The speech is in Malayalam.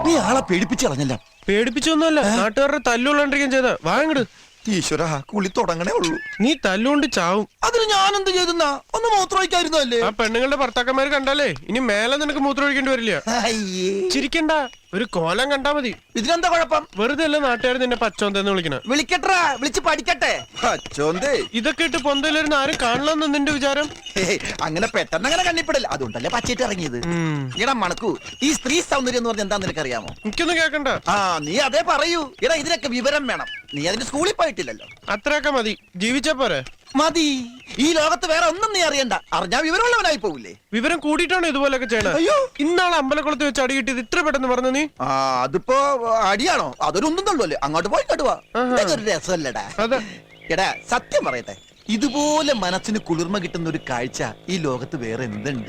നീ ആളെ പേടിപ്പിച്ച് കളഞ്ഞല്ല. പേടിപ്പിച്ചൊന്നുമല്ല, നാട്ടുകാരുടെ തല്ലുകൊണ്ടിരിക്കാൻ ചെയ്ത. വാ ഇങ്ങട്. ഈശ്വര, കുളി തുടങ്ങണേ ഉള്ളൂ. നീ തല്ലുകൊണ്ട് ചാവും. അതിന് ഞാനെന്ത് ചെയ്തെന്നാ? ഒന്ന് മൂത്രമൊഴിക്കായിരുന്നു അല്ലേ? ആ പെണ്ണുങ്ങളുടെ ഭർത്താക്കന്മാര് കണ്ടാലേ ഇനി മേലെ നിനക്ക് മൂത്രം ഒഴിക്കേണ്ടി വരില്ല. ചിരിക്കണ്ട, ഒരു കോലം കണ്ടാ മതി. ഇതിനെന്താ കുഴപ്പം? വെറുതെ അല്ല നാട്ടുകാർ നിന്നെ പച്ചോന്തെന്ന് വിളിക്കണ. വിളിക്കട്ടാ, വിളിച്ച് പഠിക്കട്ടെ. പച്ചോന്തേ ഇതൊക്കെ ഇട്ട് പൊന്തയിലിരുന്ന് ആരും കാണണമെന്ന് നിന്റെ വിചാരം? അങ്ങനെ പെട്ടെന്ന് അങ്ങനെ കണ്ണിപ്പെടില്ല, അതുകൊണ്ടല്ലേ പച്ചയിട്ട് ഇറങ്ങിയത്. ഇടാ മണക്കൂ, ഈ സ്ത്രീ സൗന്ദര്യം എന്ന് പറഞ്ഞാൽ എന്താ നിനക്കറിയാമോ? എനിക്കൊന്നും കേക്കണ്ട. ആ, നീ അതേ പറയൂ. ഇടാ, ഇതിനൊക്കെ വിവരം വേണം. നീ അതിന് സ്കൂളിൽ പോയിട്ടില്ലല്ലോ. അത്രയൊക്കെ മതി, ജീവിച്ചാ പോരെ. മതി. ഈ ലോകത്ത് വേറെ ഒന്നും നീ അറിയണ്ട. അറിഞ്ഞാ വിവരമുള്ളവനായി പോവില്ലേ? വിവരം കൂടിയിട്ടാണ് ഇതുപോലൊക്കെ ചെയ്യണത്. അയ്യോ, ഇന്നാളെ അമ്പലക്കുളത്ത് വെച്ച് അടി കിട്ടിയത് ഇത്ര പെട്ടെന്ന് പറഞ്ഞു നീ. ആ, അതിപ്പോ അടിയാണോ? അതൊരു ഒന്നും തള്ളുവല്ലേ. അങ്ങോട്ട് പോയി കടുവാ. ഇതൊക്കെ ഒരു രസമല്ലടാ. എടാ, സത്യം പറയട്ടെ, ഇതുപോലെ മനസ്സിന് കുളിർമ കിട്ടുന്ന ഒരു കാഴ്ച ഈ ലോകത്ത് വേറെ എന്തുണ്ട്?